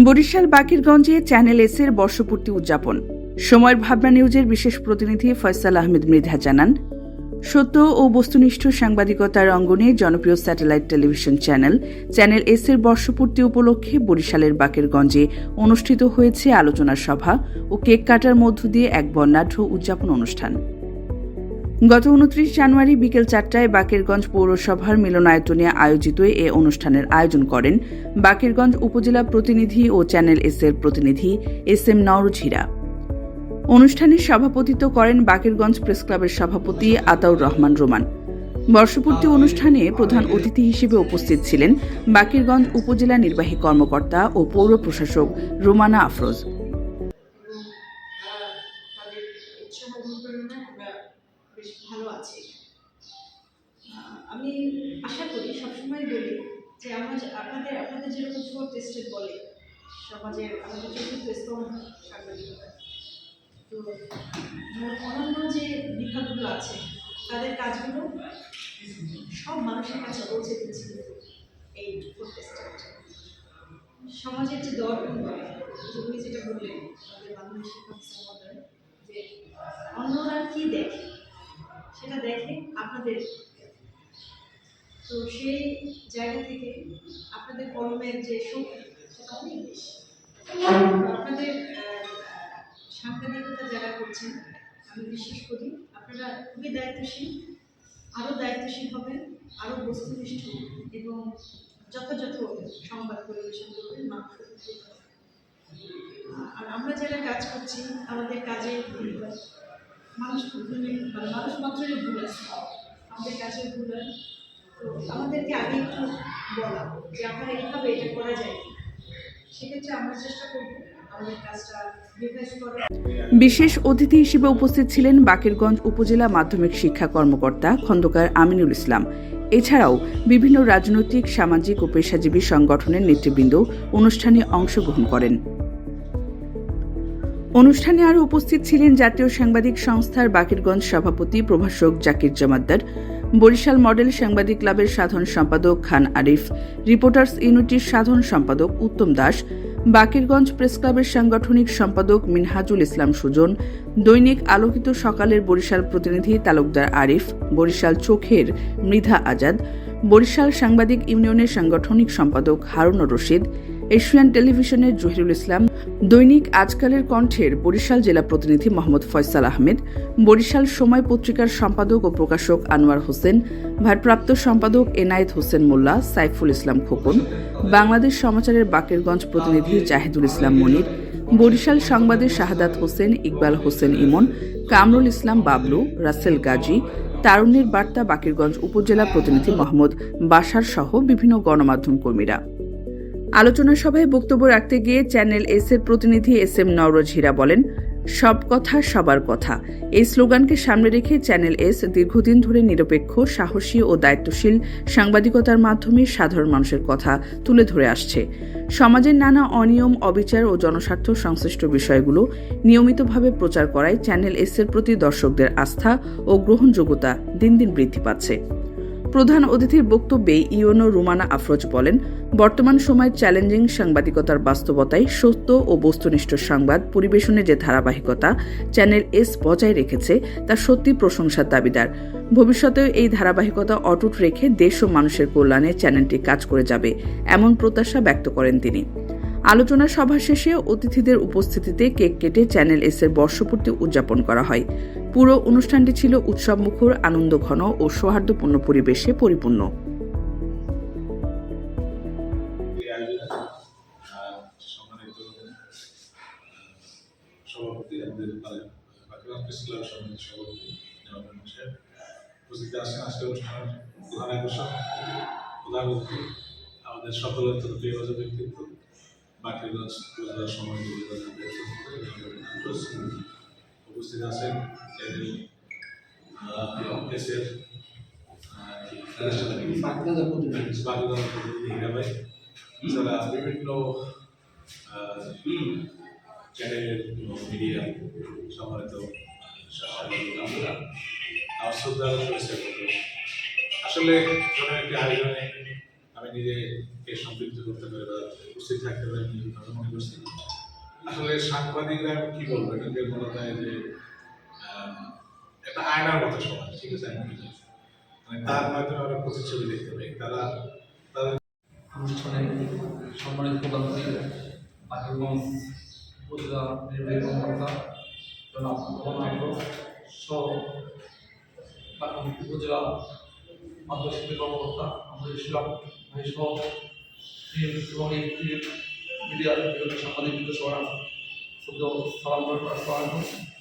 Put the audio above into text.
Barishal বাকেরগঞ্জে channel S এর বর্ষপূর্তি উদযাপন। সময়ের ভাবনা নিউজের বিশেষ প্রতিনিধি ফয়সাল আহমেদ মৃধা জানান, সত্য ও বস্তুনিষ্ঠ সাংবাদিকতার অঙ্গনে জনপ্রিয় স্যাটেলাইট টেলিভিশন চ্যানেল এস এর বর্ষপূর্তি উপলক্ষে বরিশালের বাকেরগঞ্জে অনুষ্ঠিত হয়েছে আলোচনা সভা ও কেক কাটার মধ্য দিয়ে এক বর্ণাঢ্য উদযাপন অনুষ্ঠান। গত 29 জানুয়ারি বিকেল 4টায় বাকেরগঞ্জ পৌরসভার মিলনায়তনে আয়োজিত এ অনুষ্ঠানের আয়োজন করেন বাকেরগঞ্জ উপজেলা প্রতিনিধি ও চ্যানেল এস এর প্রতিনিধি এস এম নওরোজ হীরা। অনুষ্ঠানে সভাপতিত্ব করেন বাকেরগঞ্জ প্রেস ক্লাবের সভাপতি আতাউর রহমান রোমান। বর্ষপূর্তি অনুষ্ঠানে প্রধান অতিথি হিসেবে উপস্থিত ছিলেন বাকেরগঞ্জ উপজেলা নির্বাহী কর্মকর্তা ও পৌর প্রশাসক রুমানা আফরোজ। আমি আশা করি, সবসময় বলি যে আপনাদের যেরকম ফোর টেস্টেড বলে সমাজের আমাদের চতুর্থ স্তম্ভ সাংবাদিকতা, তো অন্যান্য যে বিভাগগুলো আছে তাদের কাজগুলো সব মানুষের কাছে পৌঁছে দিচ্ছে। এই ফোর টেস্টেড সমাজের যে দরকার তুমি যেটা বললেন আমাদের বাংলাদেশ শিক্ষক মহোদয়, যে অন্যরা কি দেখে সেটা দেখে আপনাদের, তো সেই জায়গা থেকে আপনাদের কলমের যে শক্তি সেটা অনেক বেশি। আপনাদের সাংবাদিকতা যারা করছেন আমি বিশ্বাস করি আপনারা খুবই দায়িত্বশীল, আরও দায়িত্বশীল হবেন, আরও বস্তুনিষ্ঠ এবং যথাযথ সংবাদ পরিবেশন করবেন মানুষের। আর আমরা যারা কাজ করছি আমাদের কাজে ভুল হয়, মানুষ মাত্রই ভুল আছে, আমাদের কাজের ভুল হয়, তো আমাদেরকে আগে একটু বলা যে আপনারা এইভাবে এটা করা যায়, সেক্ষেত্রে আমরা চেষ্টা করব আমাদের কাজটা রিভাইজ করার। বিশেষ অতিথি হিসেবে উপস্থিত ছিলেন বাকেরগঞ্জ উপজেলা মাধ্যমিক শিক্ষা কর্মকর্তা খন্দকার আমিনুল ইসলাম। এছাড়াও বিভিন্ন রাজনৈতিক, সামাজিক ও পেশাজীবী সংগঠনের নেতৃবৃন্দ অনুষ্ঠানে অংশগ্রহণ করেন। অনুষ্ঠানে আরও উপস্থিত ছিলেন জাতীয় সাংবাদিক সংস্থার বাকেরগঞ্জ সভাপতি প্রভাষক জাকির জমাদ্দার, বরিশাল মডেল সাংবাদিক ক্লাবের সাধারণ সম্পাদক খান আরিফ, রিপোর্টার্স ইউনিটির সাধারণ সম্পাদক উত্তম দাস, বাকেরগঞ্জ প্রেস ক্লাবের সাংগঠনিক সম্পাদক মিনহাজুল ইসলাম সুজন, দৈনিক আলোকিত সকালের বরিশাল প্রতিনিধি তালুকদার আরিফ, বরিশাল চোখের মৃধা আজাদ, বরিশাল সাংবাদিক ইউনিয়নের সাংগঠনিক সম্পাদক হারুনুর রশিদ, এশিয়ান টেলিভিশনের জহিরুল ইসলাম, দৈনিক আজকালের কণ্ঠের বরিশাল জেলা প্রতিনিধি মোহাম্মদ ফয়সাল আহমেদ, বরিশাল সময় পত্রিকার সম্পাদক ও প্রকাশক আনোয়ার হোসেন, ভারপ্রাপ্ত সম্পাদক এনায়েত হোসেন মোল্লা, সাইফুল ইসলাম খোকন, বাংলাদেশ সমাচারের বাকেরগঞ্জ প্রতিনিধি জাহিদুল ইসলাম মনির, বরিশাল সংবাদের শাহাদাত হোসেন, ইকবাল হোসেন ইমন, কামরুল ইসলাম বাবলু, রাসেল গাজী, তারুণ্যের বার্তা বাকেরগঞ্জ উপজেলা প্রতিনিধি মোহাম্মদ বাশার সহ বিভিন্ন গণমাধ্যম কর্মীরা। আলোচনা সভায় বক্তব্য রাখতে গিয়ে চ্যানেল এস এর প্রতিনিধি এস এম নওরোজ হীরা বলেন, সব কথা সবার কথা এই স্লোগানকে সামনে রেখে চ্যানেল এস দীর্ঘদিন ধরে নিরপেক্ষ, সাহসী ও দায়িত্বশীল সাংবাদিকতার মাধ্যমে সাধারণ মানুষের কথা তুলে ধরে আসছে। সমাজের নানা অনিয়ম, অবিচার ও জনস্বার্থ সংশ্লিষ্ট বিষয়গুলো নিয়মিতভাবে প্রচার করায় চ্যানেল এস এর প্রতি দর্শকদের আস্থা ও গ্রহণযোগ্যতা দিন দিন বৃদ্ধি পাচ্ছে। প্রধান অতিথির বক্তব্যে ইউনো রুমানা আফরোজ বলেন, বর্তমান সময়ের চ্যালেঞ্জিং সাংবাদিকতার বাস্তবতায় সত্য ও বস্তুনিষ্ঠ সংবাদ পরিবেশনে যে ধারাবাহিকতা চ্যানেল এস বজায় রেখেছে তা সত্যি প্রশংসার দাবিদার। ভবিষ্যতেও এই ধারাবাহিকতা অটুট রেখে দেশ ও মানুষের কল্যাণে চ্যানেলটি কাজ করে যাবে, এমন প্রত্যাশা ব্যক্ত করেন তিনি। আলোচনা সভা শেষে অতিথিদের উপস্থিতিতে কেক কেটে চ্যানেল এস এর বর্ষপূর্তি উদযাপন করা হয়। পুরো অনুষ্ঠানটি ছিল উৎসবমুখর, আনন্দঘন ও সৌহার্দ্যপূর্ণ পরিবেশে পরিপূর্ণ। আমাদের সকলের প্রিয় ব্যক্তিত্ব বাকেরগঞ্জ উপজেলা সময় উপস্থিত আছেন চ্যানেল এসের এছাড়া বিভিন্ন চ্যানেলের মিডিয়া সম্মানিত শ্রদ্ধা রয়েছে। আসলে কোনো একটি আয়োজনে আমি নিজে এর সম্পৃক্ত করতে পারি বা উপস্থিত থাকতে পারি আমি ভালো মনে করছি। আসলে সাংবাদিকরা আমি কি বলবো, এটাকে বলা যায় যে একটা আয়নার মতো সমাজ, ঠিক আছে? আমি মনে করি মানে তার মাধ্যমে আমরা প্রতিচ্ছবি দেখতে পাই। তাদের অনুষ্ঠানে সম্মানিত প্রধানমন্ত্রী বাকেরগঞ্জ উপজেলা নির্বাহী কর্মকর্তা জনাব সহ বাকেরগঞ্জ উপজেলা মাধ্যমিক শিক্ষা কর্মকর্তা আমাদের ইসলাম ভাই সহ এবং এই মিডিয়ার বিভিন্ন সাংবাদিক সবার সালাম আসসালামু আলাইকুম।